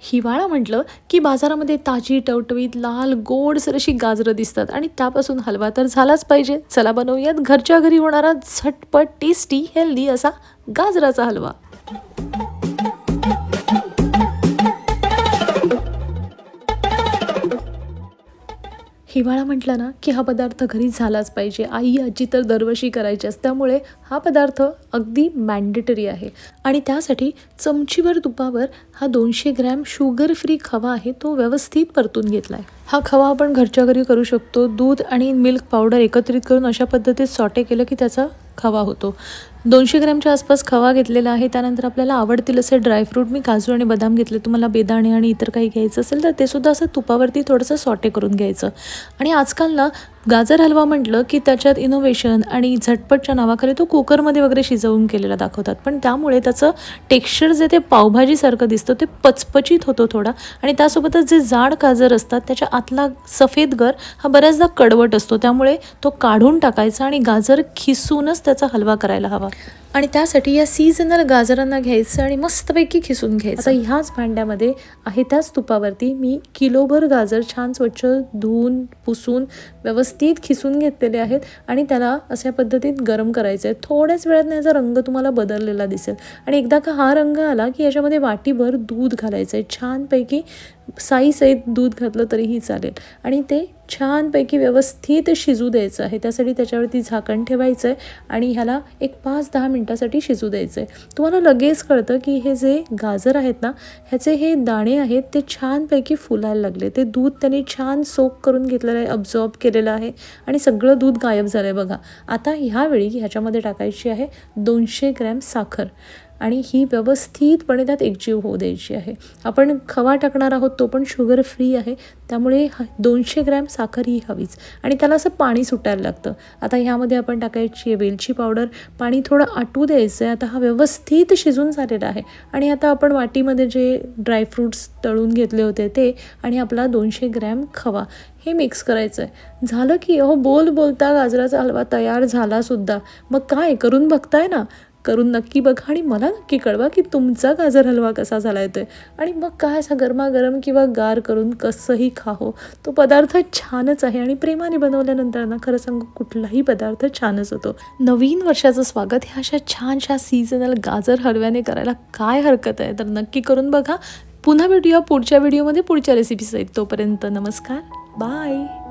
हिवाळा म्हटलं की बाजारामध्ये ताजी टवटवीत लाल गोडसर अशी गाजरं दिसतात आणि त्यापासून हलवा तर झालाच पाहिजे. चला बनवूयात घरच्या घरी होणारा झटपट टेस्टी हेल्दी असा गाजराचा हलवा. हिवाळा म्हटलं ना की हा पदार्थ घरी झालाच पाहिजे. आई आजी तर दरवर्षी करायच्याच, त्यामुळे हा पदार्थ अगदी मॅन्डेटरी आहे. आणि त्यासाठी चमचीभर तुपावर हा 200 ग्रॅम शुगर फ्री खवा आहे तो व्यवस्थित परतून घेतला आहे. हा खवा आपण घरच्या घरी करू शकतो. दूध आणि मिल्क पावडर एकत्रित करून अशा पद्धतीत सॉटे केलं की त्याचा खवा होतो. 200 ग्रॅमच्या आसपास खवा घेतलेला आहे. त्यानंतर आपल्याला आवडतील असे ड्रायफ्रूट, मी काजू आणि बदाम घेतले. तुम्हाला बेदाणे आणि इतर काही घ्यायचं असेल तर ते सुद्धा असं तुपावरती थोडंसं सॉटे करून घ्यायचं. आणि आजकाल ना गाजर हलवा म्हटलं की त्याच्यात इनोव्हेशन आणि झटपटच्या नावाखाली तो कुकरमध्ये वगैरे शिजवून केलेला दाखवतात, पण त्यामुळे त्याचं टेक्स्चर जे ते पावभाजीसारखं दिसतं ते पचपचित होतो थोडा. आणि त्यासोबतच जे जाड गाजर असतात त्याच्या आतला सफेद गर हा बऱ्याचदा कडवट असतो, त्यामुळे तो काढून टाकायचा आणि गाजर खिसूनच त्याचा हलवा करायला हवा. आणि त्यासाठी या सीझनल गाजरांना घ्यायचं आणि मस्तपैकी खिसून घ्यायचं. आता ह्याच भांड्यामध्ये आहे त्याच तुपावरती मी किलोभर गाजर छान स्वच्छ धुवून पुसून व्यवस्थित खिसून घेतलेले आहेत आणि त्याला अशा पद्धतीत गरम करायचं आहे. थोड्याच वेळात याचा रंग तुम्हाला बदललेला दिसेल. आणि एकदा का हा रंग आला की याच्यामध्ये वाटीभर दूध घालायचं आहे. छानपैकी साईसहित दूध घातलं तरीही चालेल आणि ते छानपैकी व्यवस्थित शिजू द्यायचं आहे. त्यासाठी त्याच्यावरती झाकण ठेवायचं आहे आणि ह्याला एक 5-10 मिनटासाठी शिजू द्यायचं आहे. तुम्हाला लगेच कळतं की हे जे गाजर आहेत ना ह्याचे हे दाणे आहेत ते छानपैकी फुलायला लागले. ते दूध त्यांनी छान सोक करून घेतलेलं आहे, अब्झॉर्ब केलेलं आहे आणि सगळं दूध गायब झालं आहे बघा. आता ह्यावेळी ह्याच्यामध्ये टाकायची आहे 200 ग्रॅम साखर आणि ही व्यवस्थितपणे त्यात एकजीव होऊ द्यायची आहे. आपण खवा टाकणार आहोत तो पण शुगर फ्री आहे, त्यामुळे 200 ग्रॅम साखर ही हवीच आणि त्याला असं पाणी सुटायला लागतं. आता ह्यामध्ये आपण टाकायची आहे वेलची पावडर. पाणी थोडं आटू द्यायचं आहे. आता हा व्यवस्थित शिजून झालेला आहे आणि आता आपण वाटीमध्ये जे ड्रायफ्रूट्स तळून घेतले होते ते आणि आपला 200 ग्रॅम खवा हे मिक्स करायचं आहे. झालं की बोलता गाजराचा हलवा तयार झाला सुद्धा. मग काय करून बघताय ना, करून नक्की बघा आणि मला नक्की कळवा की तुमचा गाजर हलवा कसा झाला आहे. आणि मग काय असा गरमागरम किंवा गार करून कसंही खाहो, तो पदार्थ छानच आहे. आणि प्रेमाने बनवल्यानंतर ना खरं सांगू कुठलाही पदार्थ छानच होतो. नवीन वर्षाचं स्वागत ह्या अशा छानशा सीझनल गाजर हलव्याने करायला काय हरकत आहे. तर नक्की करून बघा. पुन्हा भेटूया पुढच्या व्हिडिओमध्ये पुढच्या रेसिपीसहित. तोपर्यंत नमस्कार, बाय.